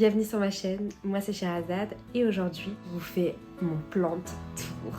bienvenue sur ma chaîne, moi c'est Sherazade et aujourd'hui je vous fais mon plante tour.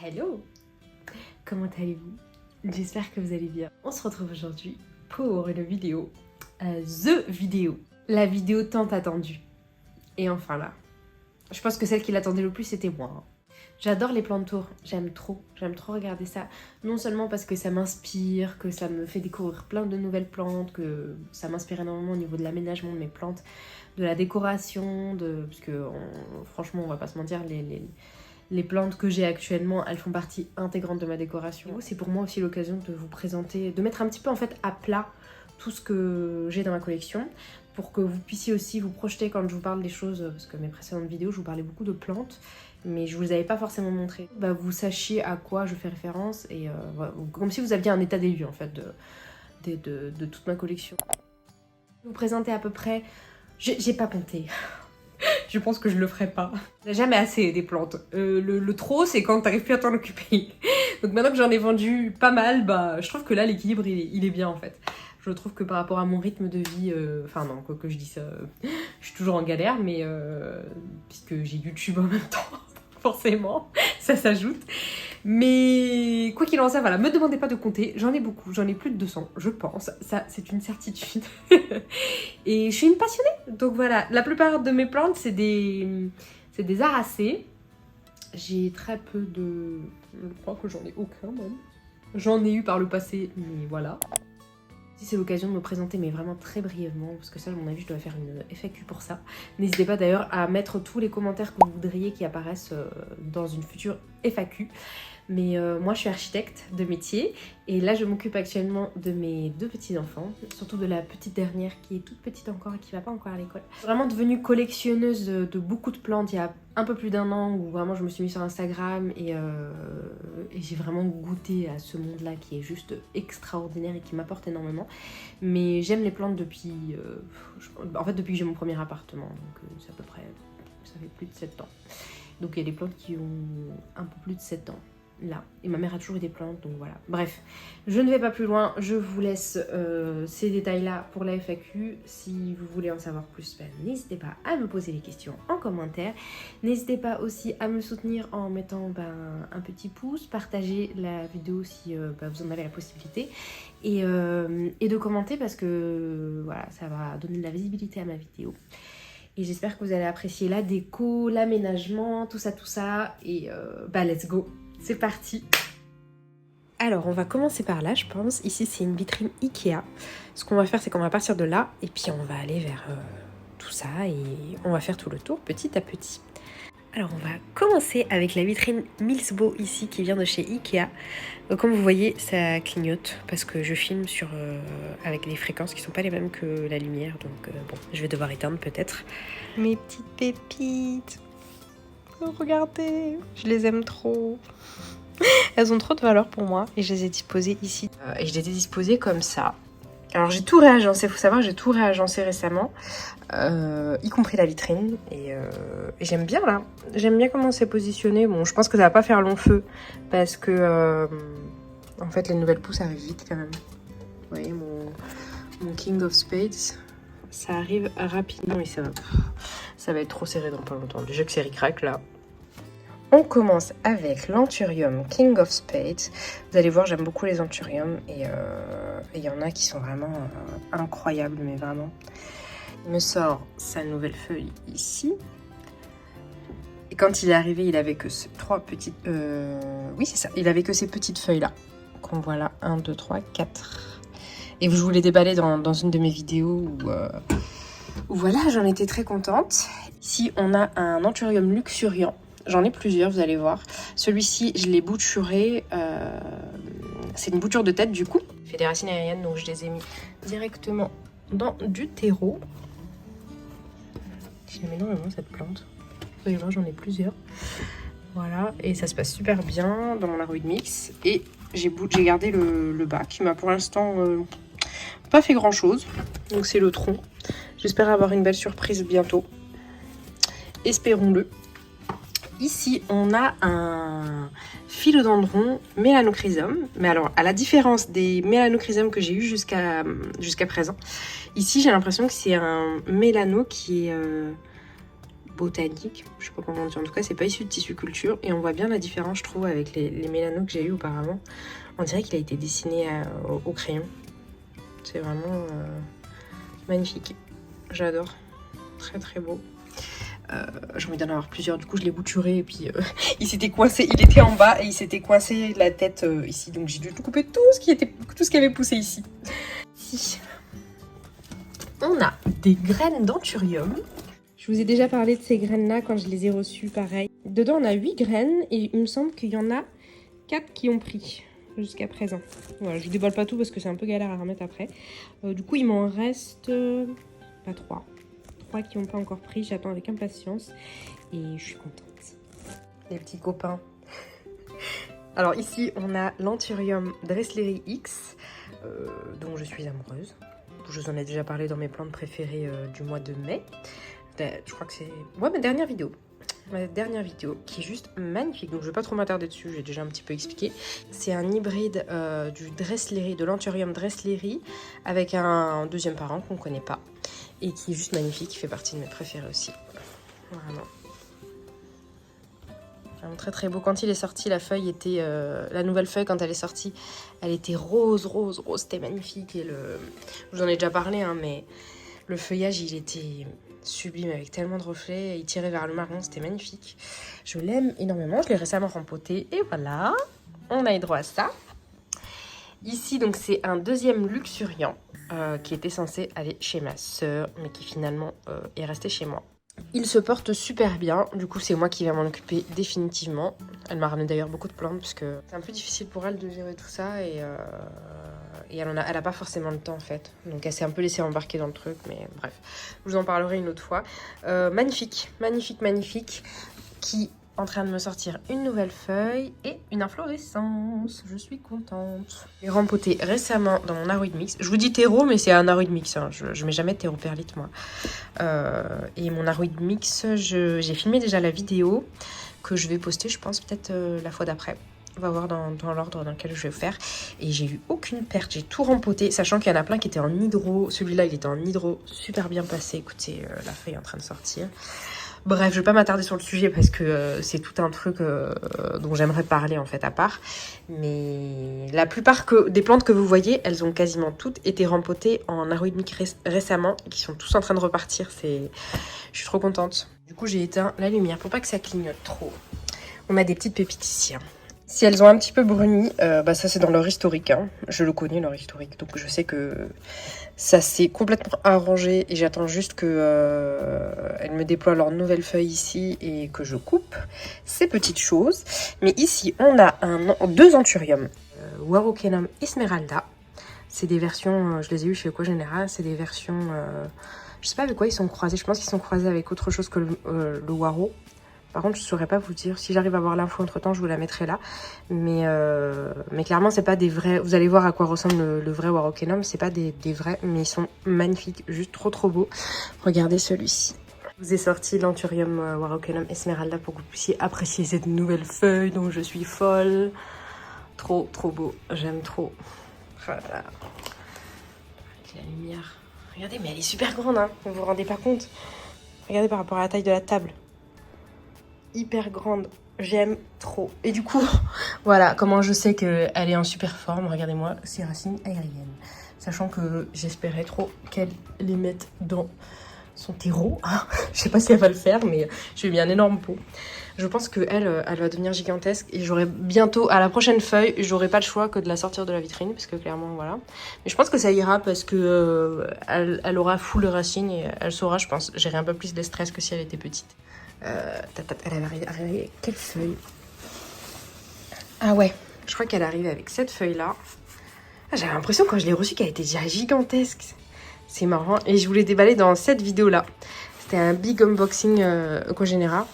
Hello! Comment allez-vous? J'espère que vous allez bien. On se retrouve aujourd'hui pour une vidéo, THE vidéo, la vidéo tant attendue. Et enfin là, je pense que celle qui l'attendait le plus c'était moi. J'adore les plantes tours, j'aime trop regarder ça. Non seulement parce que ça m'inspire, que ça me fait découvrir plein de nouvelles plantes, que ça m'inspire énormément au niveau de l'aménagement de mes plantes, de la décoration, parce que franchement on va pas se mentir, les plantes que j'ai actuellement, elles font partie intégrante de ma décoration. C'est pour moi aussi l'occasion de vous présenter, de mettre un petit peu en fait à plat tout ce que j'ai dans ma collection, pour que vous puissiez aussi vous projeter quand je vous parle des choses, parce que mes précédentes vidéos, je vous parlais beaucoup de plantes, mais je vous les avais pas forcément montré. Vous sachiez à quoi je fais référence, et voilà, comme si vous aviez un état des lieux en fait de toute ma collection. Je vais vous présenter à peu près, j'ai pas compté. Je pense que je le ferai pas. Il n'y a jamais assez des plantes. Le trop, c'est quand t'arrives plus à t'en occuper. Donc maintenant que j'en ai vendu pas mal, je trouve que là, l'équilibre, il est bien en fait. Je trouve que par rapport à mon rythme de vie, enfin non, quoi que je dis ça, je suis toujours en galère, mais puisque j'ai YouTube en même temps, forcément, ça s'ajoute. Mais quoi qu'il en soit, voilà, me demandez pas de compter, j'en ai beaucoup, j'en ai plus de 200, je pense, ça c'est une certitude. Et je suis une passionnée, donc voilà, la plupart de mes plantes c'est des aracées. J'ai très peu de... je crois que j'en ai aucun même. J'en ai eu par le passé, mais voilà. C'est l'occasion de me présenter, mais vraiment très brièvement, parce que ça, à mon avis, je dois faire une FAQ pour ça. N'hésitez pas d'ailleurs à mettre tous les commentaires que vous voudriez qui apparaissent dans une future FAQ. Mais moi, je suis architecte de métier, et là, je m'occupe actuellement de mes 2 petits-enfants, surtout de la petite dernière qui est toute petite encore et qui va pas encore à l'école. Je suis vraiment devenue collectionneuse de beaucoup de plantes il y a un peu plus d'1 an, où vraiment je me suis mise sur Instagram et j'ai vraiment goûté à ce monde-là qui est juste extraordinaire et qui m'apporte énormément. Mais j'aime les plantes depuis, en fait, depuis que j'ai mon premier appartement, donc c'est à peu près, ça fait plus de 7 ans. Donc il y a des plantes qui ont un peu plus de 7 ans. Là, et ma mère a toujours eu des plantes, donc voilà. Bref, je ne vais pas plus loin, je vous laisse ces détails là pour la FAQ. Si vous voulez en savoir plus, n'hésitez pas à me poser les questions en commentaire. N'hésitez pas aussi à me soutenir en mettant un petit pouce, partager la vidéo si vous en avez la possibilité, et de commenter, parce que voilà, ça va donner de la visibilité à ma vidéo. Et j'espère que vous allez apprécier la déco, l'aménagement, tout ça, et let's go. C'est parti. Alors on va commencer par là, je pense. Ici c'est une vitrine Ikea. Ce qu'on va faire, c'est qu'on va partir de là et puis on va aller vers tout ça et on va faire tout le tour petit à petit. Alors on va commencer avec la vitrine Milsbo ici qui vient de chez Ikea. Donc, comme vous voyez, ça clignote parce que je filme avec des fréquences qui sont pas les mêmes que la lumière. Donc bon, je vais devoir éteindre peut-être. Mes petites pépites. Oh, regardez, je les aime trop. Elles ont trop de valeur pour moi et je les ai disposées ici. Et je les ai disposées comme ça. Alors j'ai tout réagencé, il faut savoir, j'ai tout réagencé récemment, y compris la vitrine. Et j'aime bien là, j'aime bien comment c'est positionné. Bon, je pense que ça va pas faire long feu parce que en fait les nouvelles pousses arrivent vite quand même. Vous voyez mon King of Spades, ça arrive rapidement et ça va être trop serré dans pas longtemps. Déjà que c'est ric-rac là. On commence avec l'Anthurium King of Spades. Vous allez voir, j'aime beaucoup les Anthurium et il y en a qui sont vraiment incroyables, mais vraiment. Il me sort sa nouvelle feuille ici. Et quand il est arrivé, il avait que ces trois petites... oui, c'est ça. Il avait que ces petites feuilles-là. Qu'on voit là. 1, 2, 3, 4. Et je vous l'ai déballé dans une de mes vidéos où voilà, j'en étais très contente. Ici, on a un Anthurium luxuriant. J'en ai plusieurs, vous allez voir. Celui-ci, je l'ai bouturé. C'est une bouture de tête, du coup. Il fait des racines aériennes, donc je les ai mis directement dans du terreau. J'aime énormément cette plante. Vous allez voir, j'en ai plusieurs. Voilà, et ça se passe super bien dans mon Aroid Mix. Et j'ai gardé le bas qui m'a pour l'instant pas fait grand-chose. Donc c'est le tronc. J'espère avoir une belle surprise bientôt. Espérons-le. Ici, on a un philodendron mélanochrysum. Mais alors, à la différence des mélanochrysums que j'ai eu jusqu'à présent, ici, j'ai l'impression que c'est un mélano qui est botanique. Je sais pas comment dire. En tout cas, c'est pas issu de tissu culture. Et on voit bien la différence, je trouve, avec les mélanos que j'ai eu auparavant. On dirait qu'il a été dessiné au crayon. C'est vraiment magnifique. J'adore. Très, très beau. J'ai envie d'en avoir plusieurs, du coup je l'ai bouturé et puis il s'était coincé, il était en bas et il s'était coincé la tête ici, donc j'ai dû tout couper tout ce qui avait poussé ici. Ici, on a des graines d'Anthurium. Je vous ai déjà parlé de ces graines là quand je les ai reçues, pareil. Dedans on a 8 graines et il me semble qu'il y en a 4 qui ont pris jusqu'à présent. Voilà, je ne déballe pas tout parce que c'est un peu galère à remettre après. Du coup il m'en reste pas 3. Qui n'ont pas encore pris, j'attends avec impatience et je suis contente. Les petits copains. Alors ici on a l'Anthurium Dressleri X dont je suis amoureuse. Je vous en ai déjà parlé dans mes plantes préférées du mois de mai. Je crois que c'est ma dernière vidéo. Ma dernière vidéo qui est juste magnifique, donc je vais pas trop m'attarder dessus, j'ai déjà un petit peu expliqué. C'est un hybride du Dressleri, de l'Anthurium Dressleri avec un deuxième parent qu'on connaît pas et qui est juste magnifique, qui fait partie de mes préférés aussi. Vraiment. Vraiment très très beau. Quand il est sorti, la feuille était la nouvelle feuille quand elle est sortie, elle était rose, rose, rose, c'était magnifique et je vous en ai déjà parlé hein, mais le feuillage il était sublime avec tellement de reflets, il tirait vers le marron, c'était magnifique. Je l'aime énormément, je l'ai récemment rempoté et voilà, on a eu droit à ça. Ici donc c'est un deuxième luxuriant qui était censé aller chez ma sœur mais qui finalement est resté chez moi. Il se porte super bien, du coup c'est moi qui vais m'en occuper définitivement. Elle m'a ramené d'ailleurs beaucoup de plantes parce que c'est un peu difficile pour elle de gérer tout ça et elle a pas forcément le temps en fait. Donc elle s'est un peu laissée embarquer dans le truc, mais bref, je vous en parlerai une autre fois. Magnifique, magnifique, magnifique, qui est en train de me sortir une nouvelle feuille et une inflorescence. Je suis contente. J'ai rempoté récemment dans mon Aroid Mix. Je vous dis terreau, mais c'est un Aroid Mix. Hein. Je mets jamais de terreau perlite moi. Et mon Aroid Mix, j'ai filmé déjà la vidéo que je vais poster, je pense, peut-être la fois d'après. On va voir dans l'ordre dans lequel je vais faire. Et j'ai eu aucune perte, j'ai tout rempoté, sachant qu'il y en a plein qui étaient en hydro. Celui-là, il était en hydro, super bien passé. Écoutez, la feuille est en train de sortir. Bref, je vais pas m'attarder sur le sujet parce que c'est tout un truc dont j'aimerais parler en fait à part. Mais la plupart des plantes que vous voyez, elles ont quasiment toutes été rempotées en Aroid Mix récemment et qui sont tous en train de repartir. Je suis trop contente. Du coup, j'ai éteint la lumière pour pas que ça clignote trop. On a des petites pépites ici. Hein. Si elles ont un petit peu bruni, ça c'est dans leur historique. Hein. Je le connais leur historique, donc je sais que ça s'est complètement arrangé et j'attends juste que elles me déploient leurs nouvelles feuilles ici et que je coupe ces petites choses. Mais ici on a deux Anthurium, Warokenum Esmeralda. C'est des versions, je les ai eues chez Eco Général, c'est des versions, je sais pas avec quoi ils sont croisés. Je pense qu'ils sont croisés avec autre chose que le Waro. Par contre, je ne saurais pas vous dire. Si j'arrive à voir l'info entre temps, je vous la mettrai là. Mais clairement, c'est pas des vrais. Vous allez voir à quoi ressemble le vrai Warokenum. C'est pas des vrais, mais ils sont magnifiques. Juste trop trop beaux. Regardez celui-ci. Je vous ai sorti l'Anthurium Warokenum Esmeralda pour que vous puissiez apprécier cette nouvelle feuille dont je suis folle. Trop trop beau. J'aime trop. Voilà. Avec la lumière. Regardez, mais elle est super grande, hein. Vous vous rendez pas compte? Regardez par rapport à la taille de la table. Hyper grande. J'aime trop. Et du coup, voilà comment je sais qu'elle est en super forme. Regardez-moi ses racines aériennes. Sachant que j'espérais trop qu'elle les mette dans son terreau. Je sais pas si elle va le faire, mais je lui ai mis un énorme pot. Je pense qu'elle, elle va devenir gigantesque. Et j'aurai bientôt, à la prochaine feuille, j'aurai pas le choix que de la sortir de la vitrine. Parce que clairement, voilà. Mais je pense que ça ira parce que elle aura full de racines et elle saura, je pense, gérer un peu plus de stress que si elle était petite. Elle avait arrivé quelle feuille? Ah ouais, je crois qu'elle arrive avec cette feuille-là. Ah, j'avais l'impression quand je l'ai reçue qu'elle était déjà gigantesque. C'est marrant. Et je voulais déballer dans cette vidéo-là. C'était un big unboxing Ecogenera.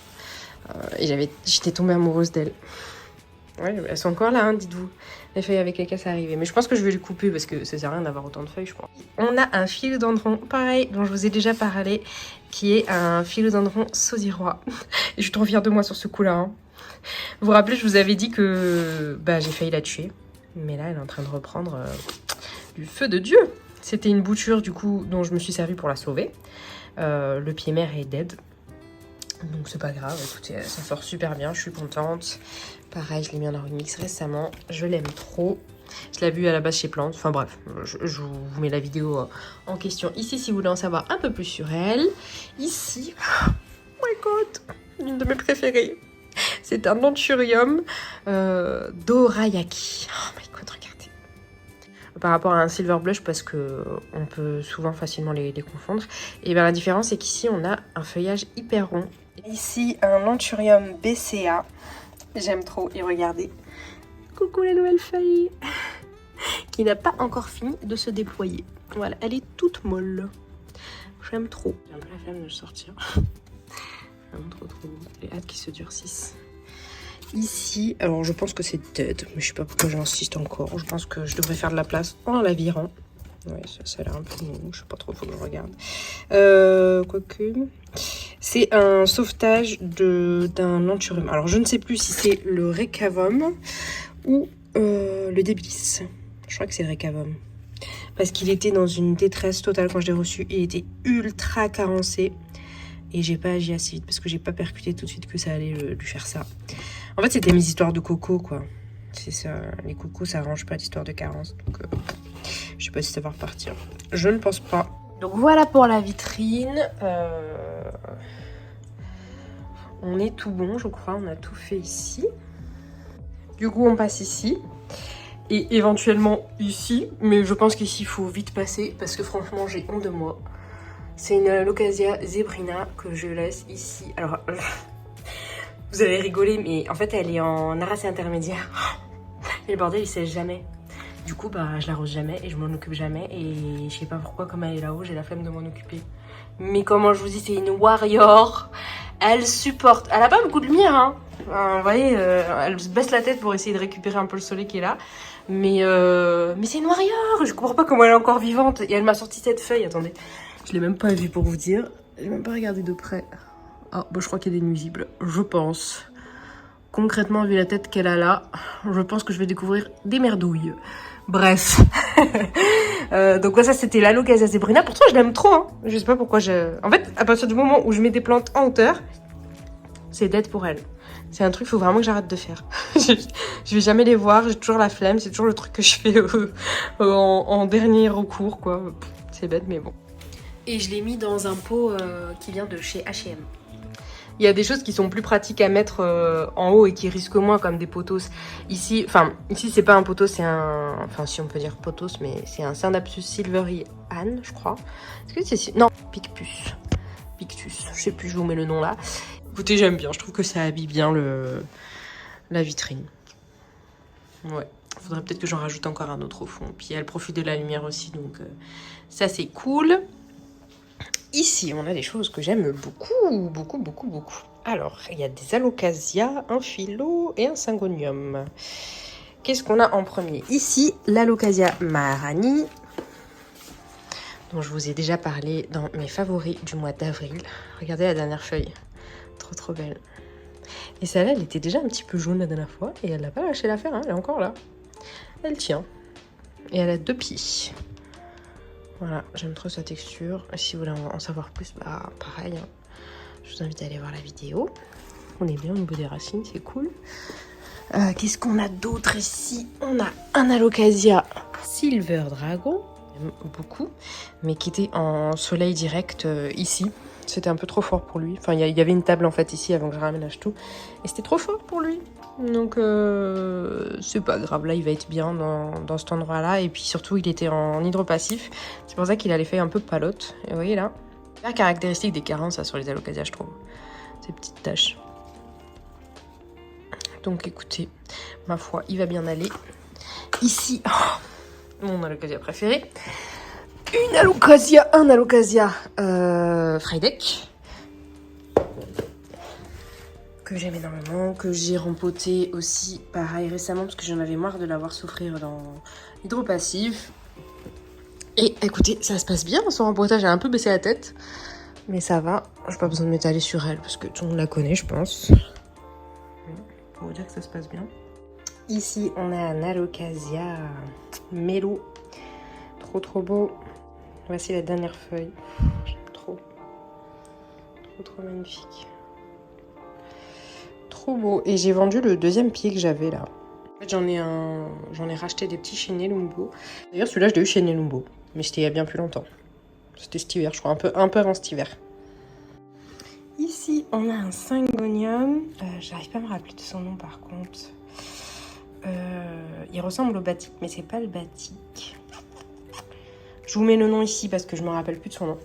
Et j'étais tombée amoureuse d'elle. Ouais, elles sont encore là, hein, dites-vous. Les feuilles avec lesquelles ça arrivait. Mais je pense que je vais les couper parce que ça sert à rien d'avoir autant de feuilles, je pense. On a un philodendron, pareil, dont je vous ai déjà parlé, qui est un philodendron sauzirois. Et je suis trop fière de moi sur ce coup-là. Hein. Vous vous rappelez, je vous avais dit que j'ai failli la tuer. Mais là, elle est en train de reprendre du feu de Dieu. C'était une bouture, du coup, dont je me suis servie pour la sauver. Le pied mère est dead. Donc c'est pas grave, écoutez, ça sort super bien, je suis contente. Pareil, je l'ai mis en remix récemment, je l'aime trop. Je l'ai vue à la base chez Plante, enfin bref, je vous mets la vidéo en question ici si vous voulez en savoir un peu plus sur elle. Ici, oh my god, une de mes préférées. C'est un Anthurium Dorayaki. Oh my god, regardez. Par rapport à un Silver Blush, parce que on peut souvent facilement les confondre. Et bien la différence, c'est qu'ici, on a un feuillage hyper rond. Ici, un Anthurium BCA. J'aime trop. Et regardez. Coucou la nouvelle feuille. Qui n'a pas encore fini de se déployer. Voilà, elle est toute molle. J'aime trop. J'ai un peu la flemme de le sortir. Vraiment trop beau. J'ai hâte qu'il se durcisse. Ici, alors je pense que c'est dead, mais je sais pas pourquoi j'insiste encore. Je pense que je devrais faire de la place en la virant. Ouais, ça a l'air un peu mou, je sais pas trop, faut que je regarde. Quoique, c'est un sauvetage d'un Anthurium. Alors je ne sais plus si c'est le Recavum ou le Débilis. Je crois que c'est le Recavum. Parce qu'il était dans une détresse totale quand je l'ai reçu. Il était ultra carencé. Et j'ai pas agi assez vite parce que j'ai pas percuté tout de suite que ça allait lui faire ça. En fait, c'était mes histoires de coco, quoi. C'est ça, les cocos, ça arrange pas l'histoire de carence. Donc, je sais pas si ça va repartir. Je ne pense pas. Donc voilà pour la vitrine. On est tout bon, je crois. On a tout fait ici. Du coup, on passe ici. Et éventuellement ici. Mais je pense qu'ici, il faut vite passer. Parce que franchement, j'ai honte de moi. C'est une Locasia zebrina que je laisse ici. Alors, vous allez rigoler, mais en fait, elle est en arracée intermédiaire. Et le bordel, il sèche jamais. Du coup, je l'arrose jamais et je m'en occupe jamais. Et je sais pas pourquoi, comme elle est là-haut, j'ai la flemme de m'en occuper. Mais comment je vous dis, c'est une warrior. Elle supporte. Elle a pas beaucoup de lumière, hein. Vous voyez, elle se baisse la tête pour essayer de récupérer un peu le soleil qui est là. Mais c'est une warrior. Je comprends pas comment elle est encore vivante. Et elle m'a sorti cette feuille. Attendez. Je l'ai même pas vue pour vous dire. J'ai même pas regardé de près. Ah, je crois qu'elle est nuisible. Je pense. Concrètement, vu la tête qu'elle a là, je pense que je vais découvrir des merdouilles. Bref. Donc ça, c'était la Locasia zebrina. Pourtant, je l'aime trop. Hein. Je sais pas pourquoi En fait, à partir du moment où je mets des plantes en hauteur, c'est dead pour elle. C'est un truc, il faut vraiment que j'arrête de faire. Je vais jamais les voir, j'ai toujours la flemme. C'est toujours le truc que je fais en dernier recours, quoi. C'est bête, mais bon. Et je l'ai mis dans un pot qui vient de chez H&M. Il y a des choses qui sont plus pratiques à mettre en haut et qui risquent moins, comme des pothos. Ici, c'est pas un pothos, c'est un... Enfin, si on peut dire pothos, mais c'est un Cynapsus silvery Anne, je crois. Est-ce que c'est... Non, Pictus. Pictus, je sais plus, je vous mets le nom là. Écoutez, j'aime bien, je trouve que ça habille bien la vitrine. Ouais, faudrait peut-être que j'en rajoute encore un autre au fond. Puis elle profite de la lumière aussi, donc ça c'est cool. Ici, on a des choses que j'aime beaucoup, beaucoup, beaucoup, beaucoup. Alors, il y a des Alocasia, un philo et un Syngonium. Qu'est-ce qu'on a en premier? Ici, l'Alocasia Maharani, dont je vous ai déjà parlé dans mes favoris du mois d'avril. Regardez la dernière feuille. Trop, trop belle. Et celle-là, elle était déjà un petit peu jaune la dernière fois. Et elle n'a pas lâché l'affaire, hein, elle est encore là. Elle tient. Et elle a 2 pieds. Voilà, j'aime trop sa texture. Et si vous voulez en savoir plus, pareil. Hein. Je vous invite à aller voir la vidéo. On est bien au niveau des racines, c'est cool. Qu'est-ce qu'on a d'autre ici? On a un Alocasia Silver Dragon, beaucoup, mais qui était en soleil direct ici. C'était un peu trop fort pour lui. Enfin, il y avait une table en fait ici avant que je raménage tout. Et c'était trop fort pour lui. Donc, c'est pas grave. Là, il va être bien dans cet endroit-là. Et puis surtout, il était en hydropassif. C'est pour ça qu'il a l'effet un peu palote. Et vous voyez là, la caractéristique des carences ça, sur les Alocasia, je trouve. Ces petites taches. Donc écoutez, ma foi, il va bien aller. Ici, mon Alocasia préféré. Un Alocasia Frydek. Que j'aime énormément, que j'ai rempoté aussi pareil récemment parce que j'en avais marre de l'avoir souffrir dans l'hydropassif. Et écoutez, ça se passe bien, son rempotage a un peu baissé la tête. Mais ça va, j'ai pas besoin de m'étaler sur elle parce que tout le monde la connaît, je pense. Pour vous dire que ça se passe bien. Ici, on a un Alocasia Mélo. Trop beau. Voici la dernière feuille. J'aime trop. Trop magnifique. Trop beau. Et j'ai vendu le deuxième pied que j'avais là. En fait, j'en ai racheté des petits chez Nelumbo. D'ailleurs, celui-là, je l'ai eu chez Nelumbo. Mais c'était il y a bien plus longtemps. C'était cet hiver, je crois. Un peu avant cet hiver. Ici, on a un Syngonium. J'arrive pas à me rappeler de son nom par contre. Il ressemble au batik, mais c'est pas le batik. Je vous mets le nom ici parce que je me rappelle plus de son nom.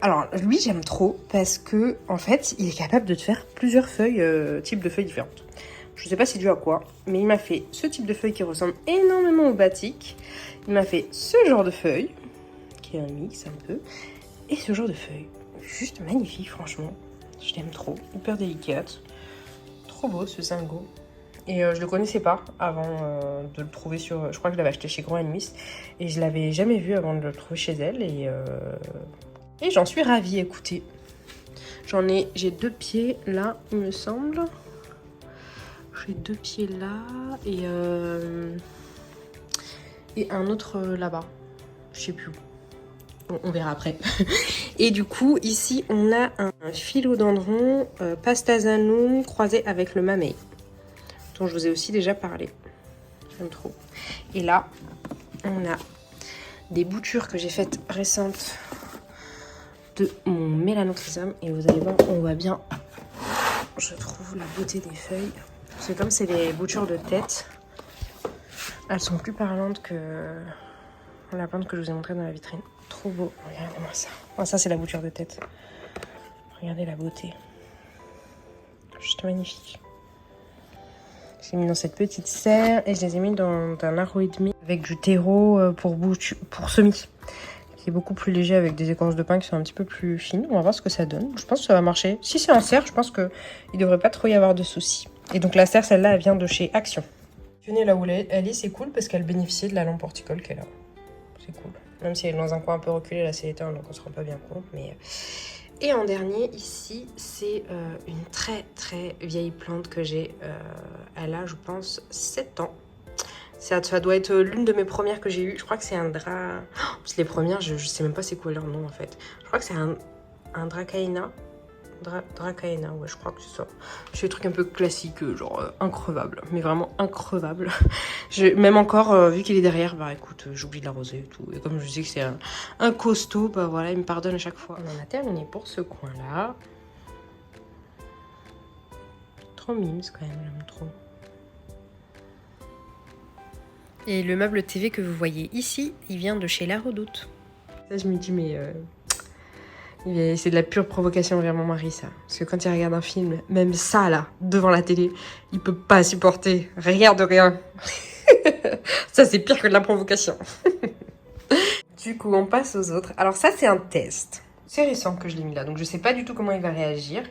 Alors, lui, j'aime trop parce que, en fait, il est capable de te faire plusieurs feuilles, types de feuilles différentes. Je sais pas c'est dû à quoi, mais il m'a fait ce type de feuille qui ressemble énormément au batik. Il m'a fait ce genre de feuille, qui est un mix un peu, et ce genre de feuille. Juste magnifique, franchement. Je l'aime trop. Hyper délicate. Trop beau, ce Zingo. Et je le connaissais pas avant de le trouver sur... Je crois que je l'avais acheté chez Grand Miss. Et je l'avais jamais vu avant de le trouver chez elle. Et j'en suis ravie, écoutez. J'ai 2 pieds là, il me semble. J'ai 2 pieds là. Et un autre là-bas. Je sais plus où. Bon, on verra après. Et du coup, ici, on a un philodendron pastazanum croisé avec le mamey, dont je vous ai aussi déjà parlé. J'aime trop. Et là, on a des boutures que j'ai faites récentes de mon mélanothrysum. Et vous allez voir, on voit bien, je trouve, la beauté des feuilles. C'est comme c'est les boutures de tête. Elles sont plus parlantes que la plante que je vous ai montrée dans la vitrine. Trop beau. Regardez-moi ça. Oh, ça, c'est la bouture de tête. Regardez la beauté. Juste magnifique. J'ai mis dans cette petite serre et je les ai mis dans un aro et demi avec du terreau pour semis, qui est beaucoup plus léger avec des écorces de pin qui sont un petit peu plus fines. On va voir ce que ça donne. Je pense que ça va marcher. Si c'est en serre, je pense qu'il ne devrait pas trop y avoir de soucis. Et donc la serre, celle-là, elle vient de chez Action. Tenez là où elle est, c'est cool parce qu'elle bénéficie de la lampe horticole qu'elle a. C'est cool. Même si elle est dans un coin un peu reculé, là c'est l'été, donc on se rend pas bien compte. Mais... Et en dernier, ici, c'est une très vieille plante que j'ai. Elle a, je pense, 7 ans. Ça doit être l'une de mes premières que j'ai eues. Je crois que c'est un drap... Oh, les premières, je sais même pas c'est quoi leur nom en fait. Je crois que c'est un Dracaena. Dracaena, ouais, je crois que c'est ça. C'est des trucs un peu classiques, genre increvables. Mais vraiment increvables. Même encore, vu qu'il est derrière, bah écoute, j'oublie de l'arroser et tout. Et comme je sais que c'est un costaud, bah voilà, il me pardonne à chaque fois. On en a terminé pour ce coin-là. Trop mimes quand même, j'aime trop. Et le meuble TV que vous voyez ici, il vient de chez La Redoute. Ça, je me dis, mais... c'est de la pure provocation envers mon mari, ça. Parce que quand il regarde un film, même ça, là, devant la télé, il peut pas supporter. Rien de rien. Ça, c'est pire que de la provocation. Du coup, on passe aux autres. Alors ça, c'est un test. C'est récent que je l'ai mis là, donc je sais pas du tout comment il va réagir.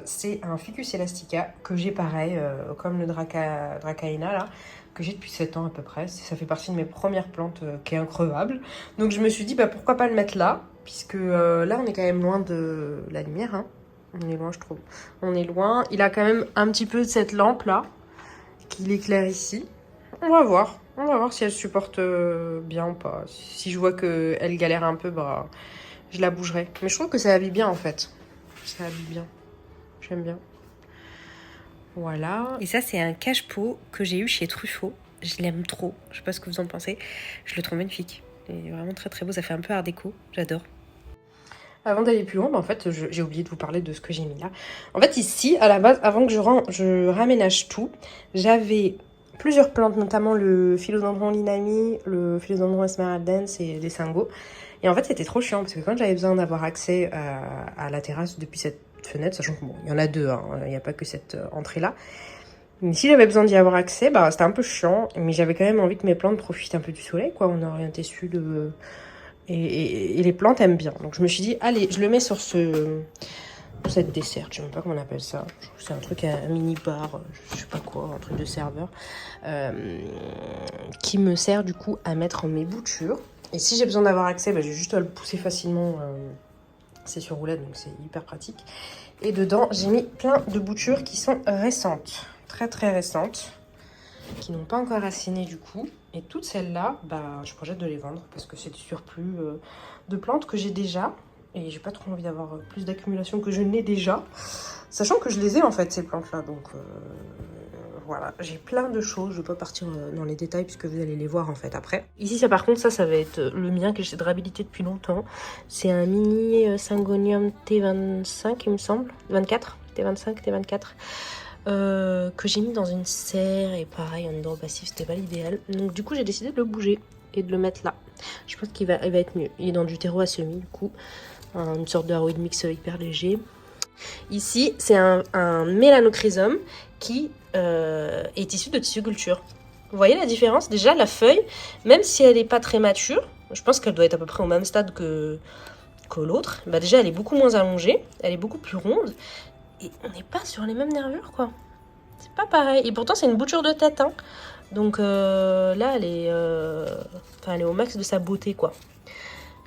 C'est un Ficus elastica que j'ai pareil, comme le Dracaena, là, que j'ai depuis 7 ans à peu près. Ça fait partie de mes premières plantes qui est increvable. Donc je me suis dit, bah, pourquoi pas le mettre là, puisque là, on est quand même loin de la lumière. Hein. On est loin, je trouve. On est loin. Il a quand même un petit peu de cette lampe-là, qui l'éclaire ici. On va voir. On va voir si elle supporte bien ou pas. Si je vois qu'elle galère un peu, bah, je la bougerai. Mais je trouve que ça habille bien, en fait. Ça habille bien. J'aime bien. Voilà. Et ça, c'est un cache-pot que j'ai eu chez Truffaut. Je l'aime trop. Je sais pas ce que vous en pensez. Je le trouve magnifique. Il est vraiment très très beau. Ça fait un peu art déco. J'adore. Avant d'aller plus loin, en fait, j'ai oublié de vous parler de ce que j'ai mis là. En fait, ici, à la base, avant que je raménage tout, j'avais plusieurs plantes, notamment le philodendron linami, le philodendron esmeraldens et les singos. Et en fait, c'était trop chiant parce que quand j'avais besoin d'avoir accès à la terrasse depuis cette fenêtre, sachant que bon, il y en a deux, hein, il n'y a pas que cette entrée-là. Mais si j'avais besoin d'y avoir accès, bah, c'était un peu chiant, mais j'avais quand même envie que mes plantes profitent un peu du soleil, quoi. On est orienté sud. Et les plantes aiment bien. Donc je me suis dit, allez, je le mets sur cette dessert. Je sais même pas comment on appelle ça. C'est un truc, un mini bar, je sais pas quoi, un truc de serveur. Qui me sert du coup à mettre mes boutures. Et si j'ai besoin d'avoir accès, bah, j'ai juste à le pousser facilement. C'est sur roulette, donc c'est hyper pratique. Et dedans, j'ai mis plein de boutures qui sont récentes. Très très récentes. Qui n'ont pas encore raciné du coup. Et toutes celles-là, bah, je projette de les vendre parce que c'est du surplus de plantes que j'ai déjà. Et j'ai pas trop envie d'avoir plus d'accumulation que je n'ai déjà. Sachant que je les ai en fait, ces plantes-là. Donc voilà, j'ai plein de choses. Je vais pas partir dans les détails puisque vous allez les voir en fait après. Ici, ça par contre, ça va être le mien que j'ai de réhabilité depuis longtemps. C'est un mini Syngonium T25, il me semble. 24, T25, T24. Que j'ai mis dans une serre et pareil en hydro passif, c'était pas l'idéal, donc du coup j'ai décidé de le bouger et de le mettre là. Je pense qu'il va être mieux. Il est dans du terreau à semis, du coup une sorte de Aroid mix hyper léger. Ici c'est un mélanochrysum qui est issu de tissuculture. Vous voyez la différence? Déjà la feuille, même si elle n'est pas très mature, je pense qu'elle doit être à peu près au même stade que l'autre, bah déjà elle est beaucoup moins allongée, elle est beaucoup plus ronde. Et on n'est pas sur les mêmes nervures, quoi. C'est pas pareil. Et pourtant, c'est une bouture de tête, hein. Donc là, elle est au max de sa beauté, quoi.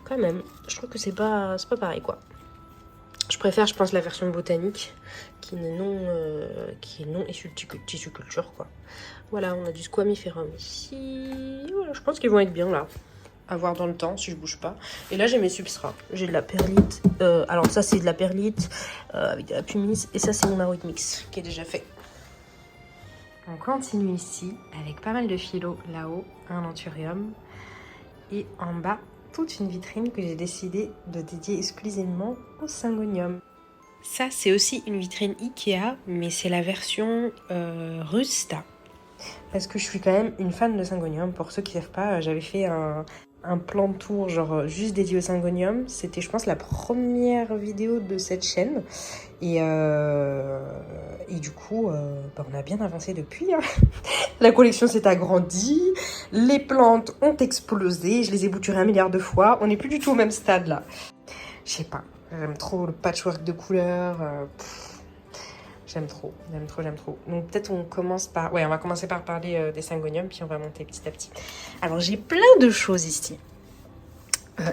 Quand même, je trouve que c'est pas pareil, quoi. Je préfère, je pense, la version botanique, qui est non issue de tissuculture, quoi. Voilà, on a du squamiferum ici. Voilà, je pense qu'ils vont être bien, là. À voir dans le temps si je bouge pas. Et là j'ai mes substrats. J'ai de la perlite. Alors ça c'est de la perlite avec de la pumice. Et ça c'est mon Aroid mix qui est déjà fait. On continue ici avec pas mal de philo là-haut. Un anthurium. Et en bas toute une vitrine que j'ai décidé de dédier exclusivement au Syngonium. Ça c'est aussi une vitrine Ikea. Mais c'est la version Rusta. Parce que je suis quand même une fan de Syngonium. Pour ceux qui ne savent pas, j'avais fait un plan de tour genre juste dédié au Syngonium. C'était je pense la première vidéo de cette chaîne. Et du coup, on a bien avancé depuis. Hein. La collection s'est agrandie. Les plantes ont explosé. Je les ai bouturées 1 milliard de fois. On n'est plus du tout au même stade là. Je sais pas. J'aime trop le patchwork de couleurs. J'aime trop. Donc peut-être on commence par... Ouais, on va commencer par parler des Syngonium, puis on va monter petit à petit. Alors j'ai plein de choses ici.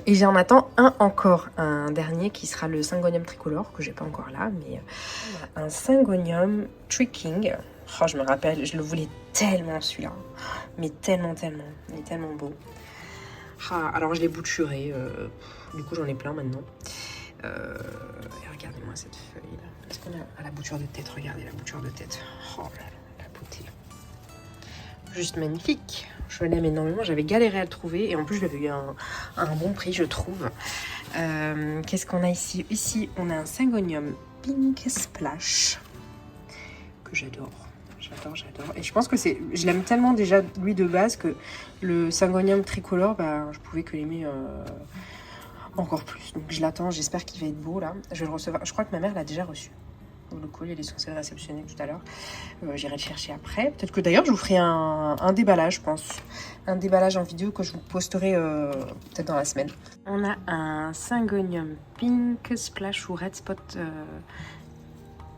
Et j'en attends un dernier qui sera le Syngonium tricolore, que j'ai pas encore là, mais un Syngonium tricking. Oh, je me rappelle, je le voulais tellement celui-là. Mais tellement. Il est tellement beau. Alors je l'ai bouturé. Du coup j'en ai plein maintenant. Et regardez-moi cette feuille là. Est-ce qu'on a la bouture de tête? Regardez la bouture de tête. Oh là là, la beauté. Juste magnifique. Je l'aime énormément. J'avais galéré à le trouver. Et en plus, je l'avais eu à un bon prix, je trouve. Qu'est-ce qu'on a ici? Ici, on a un Syngonium Pink Splash. Que j'adore. J'adore. Et je pense que je l'aime tellement déjà, lui, de base, que le Syngonium tricolore, je pouvais que l'aimer... encore plus, donc je l'attends, j'espère qu'il va être beau là. Je vais le recevoir, je crois que ma mère l'a déjà reçu. Le colis, elle est censée le réceptionner tout à l'heure. J'irai le chercher après. Peut-être que d'ailleurs je vous ferai un déballage, je pense. Un déballage en vidéo que je vous posterai peut-être dans la semaine. On a un Syngonium Pink Splash ou Red Spot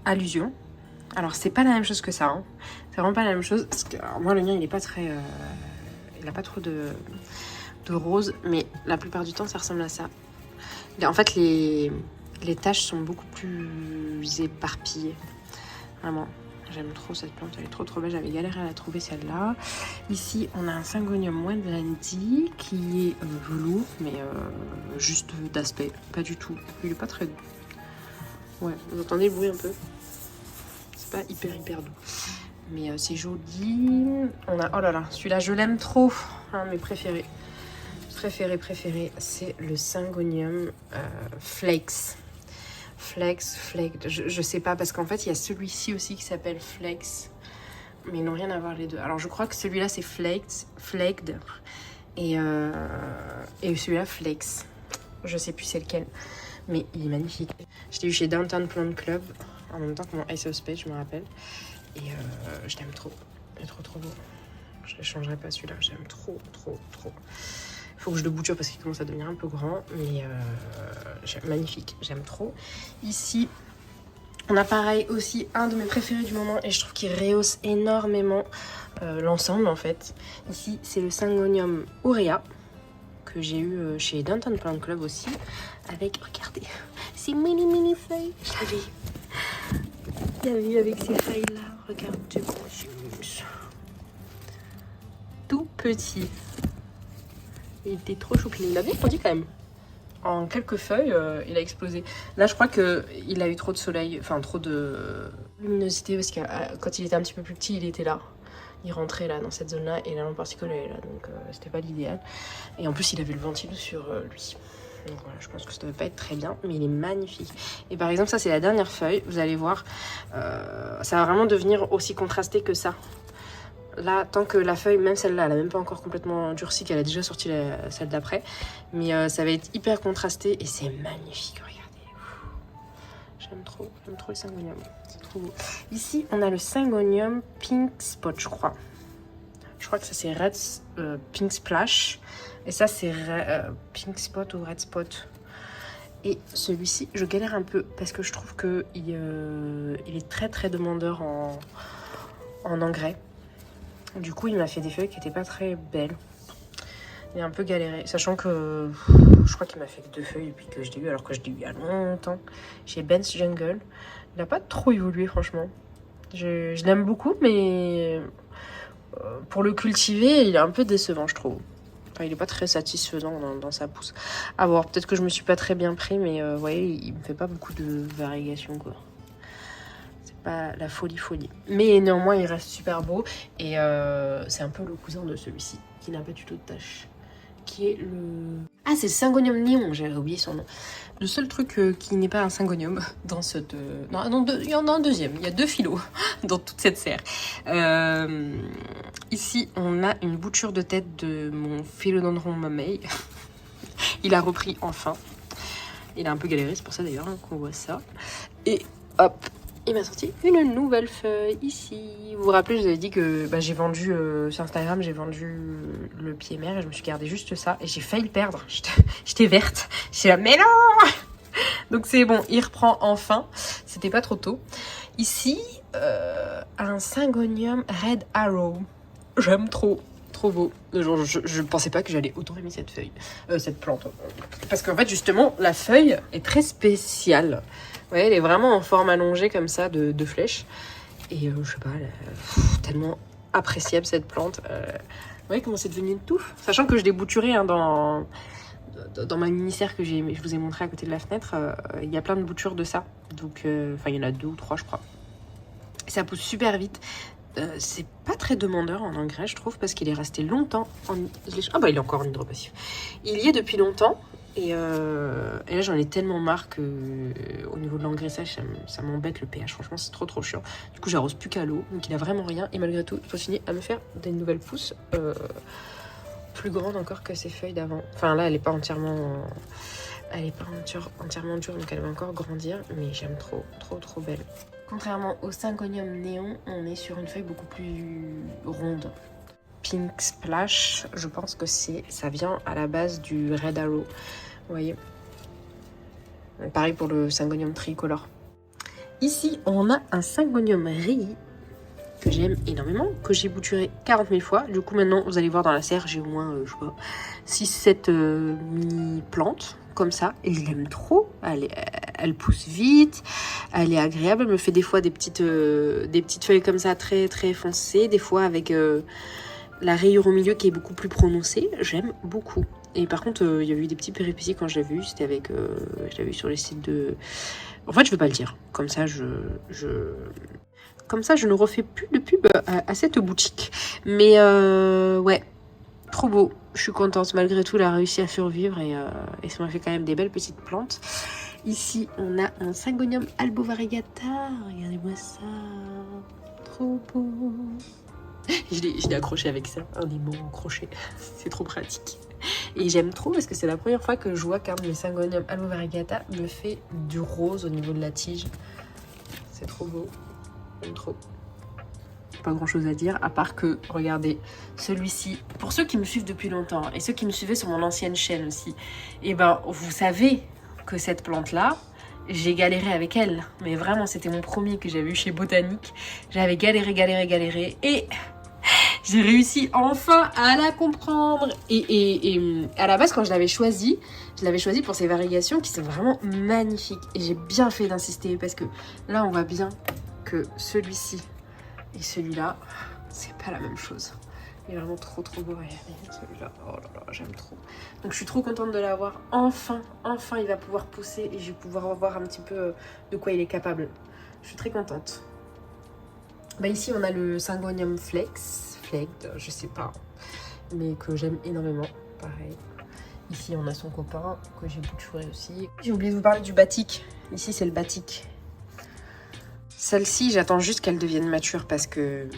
Allusion. Alors c'est pas la même chose que ça, hein. C'est vraiment pas la même chose. Parce que alors, moi le mien il est pas très... il a pas trop de rose, mais la plupart du temps ça ressemble à ça. En fait les taches sont beaucoup plus éparpillées. Vraiment, j'aime trop cette plante, elle est trop belle. J'avais galéré à la trouver celle-là. Ici on a un Syngonium Wendlandy qui est velours, mais juste d'aspect, pas du tout. Il est pas très doux. Ouais, vous entendez le bruit un peu? C'est pas hyper doux. Mais c'est joli. On a, oh là là, celui-là je l'aime trop. Un de mes préférés. Préféré, c'est le Syngonium Flex. Flex. Je sais pas, parce qu'en fait, il y a celui-ci aussi qui s'appelle Flex. Mais ils n'ont rien à voir les deux. Alors, je crois que celui-là, c'est Flaked. Et celui-là, Flex. Je sais plus c'est lequel. Mais il est magnifique. Je l'ai eu chez Downtown Plant Club. En même temps que mon Ace of Spades, je me rappelle. Et je l'aime trop. Il est trop beau. Je ne changerai pas celui-là. J'aime trop. Faut que je le bouture parce qu'il commence à devenir un peu grand. Mais magnifique. J'aime trop. Ici, on a pareil aussi un de mes préférés du moment. Et je trouve qu'il rehausse énormément l'ensemble en fait. Ici, c'est le Syngonium Aurea. Que j'ai eu chez Downtown Plant Club aussi. Avec, regardez, ces mini feuilles. Je l'avais eu avec ces feuilles-là. Regardez, tout petit. Il était trop choupi. Il a bien grandi quand même. En quelques feuilles, il a explosé. Là, je crois qu'il a eu trop de soleil, enfin trop de luminosité, parce que quand il était un petit peu plus petit, il était là. Il rentrait là, dans cette zone-là, et la lampe particule est là, donc c'était pas l'idéal. Et en plus, il avait le ventilo sur lui. Donc voilà, je pense que ça devait pas être très bien, mais il est magnifique. Et par exemple, ça, c'est la dernière feuille. Vous allez voir, ça va vraiment devenir aussi contrasté que ça. Là, tant que la feuille, même celle-là, elle a même pas encore complètement durci, qu'elle a déjà sorti celle d'après. Mais ça va être hyper contrasté et c'est magnifique, regardez. J'aime trop le Syngonium. C'est trop beau. Ici, on a le Syngonium Pink Spot, je crois. Je crois que ça, c'est Red Pink Splash. Et ça, c'est Pink Spot ou Red Spot. Et celui-ci, je galère un peu parce que je trouve qu'il il est très demandeur en engrais. Du coup, il m'a fait des feuilles qui n'étaient pas très belles. Il a un peu galéré, sachant que je crois qu'il m'a fait que 2 feuilles depuis que je l'ai eu, alors que je l'ai eu il y a longtemps. Chez Ben's Jungle. Il n'a pas trop évolué, franchement. Je l'aime beaucoup, mais pour le cultiver, il est un peu décevant, je trouve. Enfin, il n'est pas très satisfaisant dans sa pousse. À voir, peut-être que je me suis pas très bien pris, mais vous voyez, il me fait pas beaucoup de variations, quoi. Pas la folie. Mais néanmoins, il reste super beau. Et c'est un peu le cousin de celui-ci, qui n'a pas du tout de tache. Qui est le... Ah, c'est le Syngonium Néon, j'avais oublié son nom. Le seul truc qui n'est pas un Syngonium dans cette... Non, il y en a un deuxième. Il y a 2 phyllos dans toute cette serre. Ici, on a une bouture de tête de mon Philodendron Mamey. Il a repris enfin. Il a un peu galéré, c'est pour ça d'ailleurs qu'on voit ça. Et hop, il m'a sorti une nouvelle feuille ici. Vous vous rappelez, je vous avais dit que j'ai vendu sur Instagram, j'ai vendu le pied mère et je me suis gardé juste ça et j'ai failli le perdre. J'étais verte. J'étais là, mais non. Donc c'est bon, il reprend enfin. C'était pas trop tôt. Ici, un Syngonium Red Arrow. J'aime trop. Trop beau. Genre, je pensais pas que j'allais autant aimer cette feuille, cette plante. Parce qu'en fait, justement, la feuille est très spéciale. Vous voyez, elle est vraiment en forme allongée comme ça, de flèche. Et je sais pas, tellement appréciable cette plante. Vous voyez comment c'est devenu une touffe. Sachant que je l'ai bouturée dans ma mini-serre que je vous ai montré à côté de la fenêtre. Il y a plein de boutures de ça. Donc, enfin, il y en a 2 ou 3, je crois. Ça pousse super vite. C'est pas très demandeur en engrais, je trouve, parce qu'il est resté longtemps en... Ah bah il est encore en hydropassif. Il y est depuis longtemps et là j'en ai tellement marre que au niveau de l'engraissage ça m'embête le pH. Franchement c'est trop chiant. Du coup j'arrose plus qu'à l'eau, donc il a vraiment rien et malgré tout il continue à me faire des nouvelles pousses plus grandes encore que ses feuilles d'avant. Enfin là elle est pas entièrement dure, donc elle va encore grandir, mais j'aime trop belle. Contrairement au Syngonium Néon, on est sur une feuille beaucoup plus ronde. Pink Splash, je pense que ça vient à la base du Red Arrow. Vous voyez. Pareil pour le Syngonium tricolore. Ici, on a un Syngonium Rei que j'aime énormément, que j'ai bouturé 40 000 fois. Du coup, maintenant, vous allez voir dans la serre, j'ai au moins, je sais pas, 6-7 mini-plantes comme ça. Et je l'aime trop. Elle pousse vite, elle est agréable. Elle me fait des fois des petites feuilles comme ça, très foncées. Des fois avec la rayure au milieu qui est beaucoup plus prononcée. J'aime beaucoup. Et par contre, il y avait eu des petits péripéties quand je l'avais vu. C'était avec... je l'avais vu sur les sites de... En fait, je veux pas le dire. Comme ça, Comme ça, je ne refais plus de pub à cette boutique. Mais ouais, trop beau. Je suis contente. Malgré tout, elle a réussi à survivre et ça m'a fait quand même des belles petites plantes. Ici, on a un Syngonium albovariegata. Regardez-moi ça. Trop beau. Je l'ai accroché avec ça, un aimant en crochet. C'est trop pratique. Et j'aime trop parce que c'est la première fois que je vois qu'un le Syngonium albovariegata me fait du rose au niveau de la tige. C'est trop beau. J'aime trop. Pas grand chose à dire à part que, regardez, celui-ci, pour ceux qui me suivent depuis longtemps et ceux qui me suivaient sur mon ancienne chaîne aussi, et ben vous savez que cette plante-là, j'ai galéré avec elle. Mais vraiment, c'était mon premier que j'avais eu chez Botanique. J'avais galéré et j'ai réussi enfin à la comprendre. Et à la base, quand je l'avais choisi pour ses variégations qui sont vraiment magnifiques. Et j'ai bien fait d'insister parce que là, on voit bien que celui-ci et celui-là, c'est pas la même chose. Il est vraiment trop beau. Regardez celui-là, oh là là, j'aime trop. Donc je suis trop contente de l'avoir. Enfin, il va pouvoir pousser et je vais pouvoir voir un petit peu de quoi il est capable. Je suis très contente. Bah ici, on a le Syngonium Flecked, je sais pas, mais que j'aime énormément. Pareil. Ici, on a son copain que j'ai bouturé aussi. J'ai oublié de vous parler du batik. Ici, c'est le batik. Celle-ci, j'attends juste qu'elle devienne mature parce que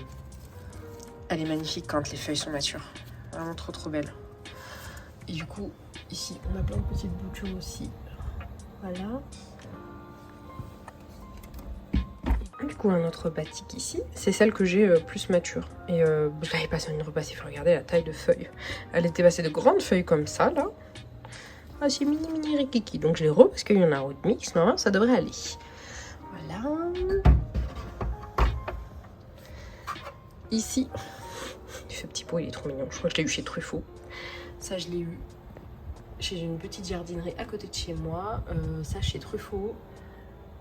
elle est magnifique quand les feuilles sont matures. Vraiment trop belle. Et du coup, ici, on a plein de petites boutures aussi. Voilà. Du coup, un autre batik ici, c'est celle que j'ai plus mature. Et je l'avais passée en une repassif. Regardez la taille de feuilles. Elle était passée de grandes feuilles comme ça, là. Ah, c'est mini rikiki. Donc je les repasse parce qu'il y en a un autre mix. Normalement, ça devrait aller. Voilà. Ici, ce petit pot, il est trop mignon. Je crois que je l'ai eu chez Truffaut. Ça, je l'ai eu chez une petite jardinerie à côté de chez moi. Ça, chez Truffaut.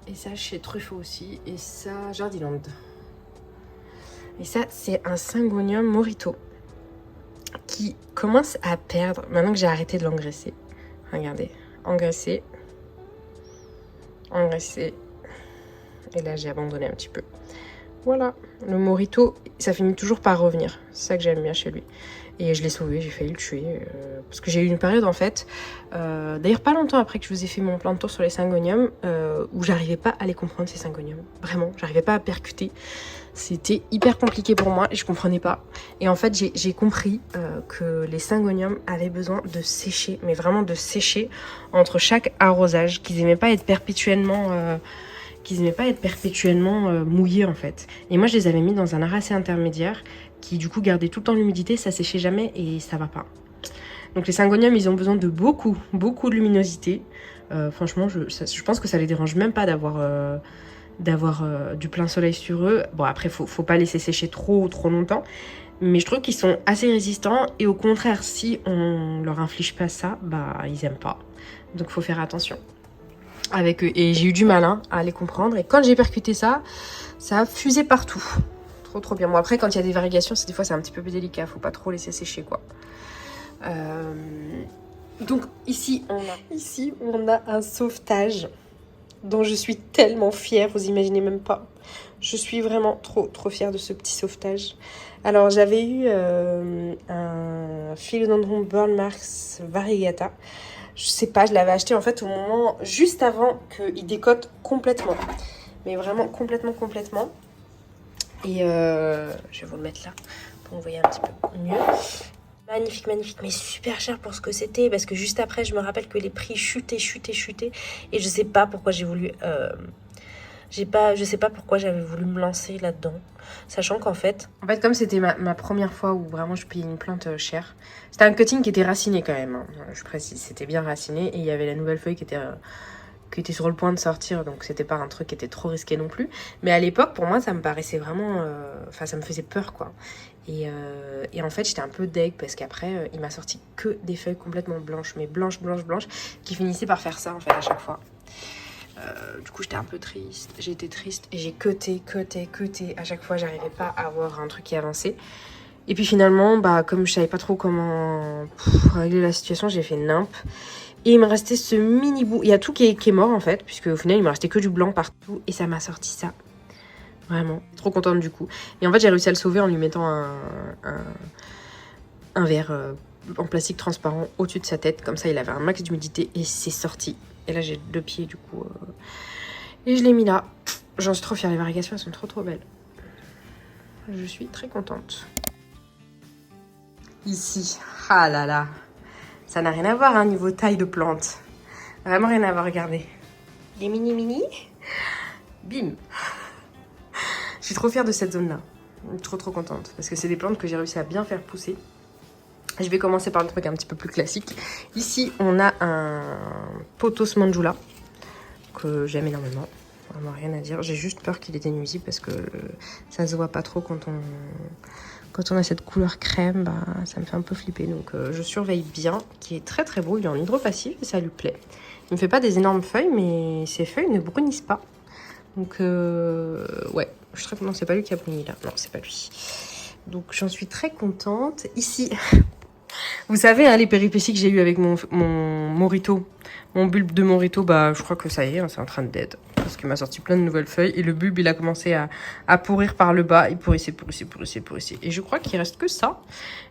Et ça, chez Truffaut aussi. Et ça, Jardiland. Et ça, c'est un Syngonium Morito qui commence à perdre, maintenant que j'ai arrêté de l'engraisser. Regardez, engraisser. Et là, j'ai abandonné un petit peu. Voilà, le Morito, ça finit toujours par revenir. C'est ça que j'aime bien chez lui. Et je l'ai sauvé, j'ai failli le tuer. Parce que j'ai eu une période, en fait, d'ailleurs pas longtemps après que je vous ai fait mon plan de tour sur les Syngoniums, où j'arrivais pas à les comprendre, ces Syngoniums. Vraiment, j'arrivais pas à percuter. C'était hyper compliqué pour moi et je comprenais pas. Et en fait, j'ai compris que les Syngoniums avaient besoin de sécher, mais vraiment de sécher entre chaque arrosage, qu'ils aimaient pas être perpétuellement... mouillés en fait. Et moi je les avais mis dans un arrasé intermédiaire qui du coup gardait tout le temps l'humidité, ça séchait jamais et ça va pas. Donc les Syngoniums ils ont besoin de beaucoup de luminosité. Franchement je pense que ça les dérange même pas d'avoir du plein soleil sur eux. Bon après faut pas laisser sécher trop longtemps. Mais je trouve qu'ils sont assez résistants et au contraire si on leur inflige pas ça, bah ils aiment pas. Donc faut faire attention avec eux. Et j'ai eu du mal à les comprendre. Et quand j'ai percuté ça, ça a fusé partout. Trop bien. Bon après quand il y a des variations, des fois c'est un petit peu plus délicat. Faut pas trop laisser sécher quoi. Donc ici on a un sauvetage dont je suis tellement fière. Vous imaginez même pas. Je suis vraiment trop fière de ce petit sauvetage. Alors j'avais eu un Philodendron Burn Marks variegata. Je sais pas, je l'avais acheté en fait au moment juste avant qu'il décote complètement. Mais vraiment complètement. Et je vais vous le mettre là pour vous voyez un petit peu mieux. Magnifique, mais super cher pour ce que c'était. Parce que juste après, je me rappelle que les prix chutaient. Et je sais pas pourquoi j'ai voulu... je sais pas pourquoi j'avais voulu me lancer là-dedans. Sachant qu'en fait... comme c'était ma première fois où vraiment je payais une plante chère. C'était un cutting qui était raciné quand même. Hein. Je précise, c'était bien raciné. Et il y avait la nouvelle feuille qui était sur le point de sortir. Donc c'était pas un truc qui était trop risqué non plus. Mais à l'époque, pour moi, ça me paraissait vraiment... ça me faisait peur quoi. Et en fait, j'étais un peu deg parce qu'après, il m'a sorti que des feuilles complètement blanches. Mais blanches, qui finissaient par faire ça en fait à chaque fois. Du coup j'étais un peu triste, j'étais triste et j'ai cuté à chaque fois, j'arrivais pas à avoir un truc qui avançait. Et puis finalement, comme je savais pas trop comment régler la situation, j'ai fait nimp. Et il me restait ce mini bout, il y a tout qui est mort en fait, puisque au final il me restait que du blanc partout et ça m'a sorti ça. Vraiment, trop contente du coup. Et en fait, j'ai réussi à le sauver en lui mettant un verre en plastique transparent au-dessus de sa tête. Comme ça, il avait un max d'humidité et c'est sorti. Et là, j'ai 2 pieds du coup. Et je l'ai mis là. J'en suis trop fière. Les variégations, elles sont trop belles. Je suis très contente. Ici, ah là là. Ça n'a rien à voir, hein, niveau taille de plante. Vraiment rien à voir, regardez. Les mini. Bim. Je suis trop fière de cette zone-là. Trop contente. Parce que c'est des plantes que j'ai réussi à bien faire pousser. Je vais commencer par le truc un petit peu plus classique. Ici, on a un pothos mandjula que j'aime énormément. Vraiment rien à dire. J'ai juste peur qu'il était nuisible parce que ça se voit pas trop quand on a cette couleur crème. Bah, ça me fait un peu flipper. Donc je surveille bien. Qui est très beau. Il est en hydropassif et ça lui plaît. Il me fait pas des énormes feuilles, mais ses feuilles ne brunissent pas. Donc ouais, je suis très contente. C'est pas lui qui a bruni là. Non, c'est pas lui. Donc j'en suis très contente. Ici, vous savez, hein, les péripéties que j'ai eues avec mon Morito, mon bulbe de Morito, bah je crois que ça y est, hein, c'est en train de dead. Parce qu'il m'a sorti plein de nouvelles feuilles et le bulbe, il a commencé à pourrir par le bas. Il pourrissait. Et je crois qu'il reste que ça.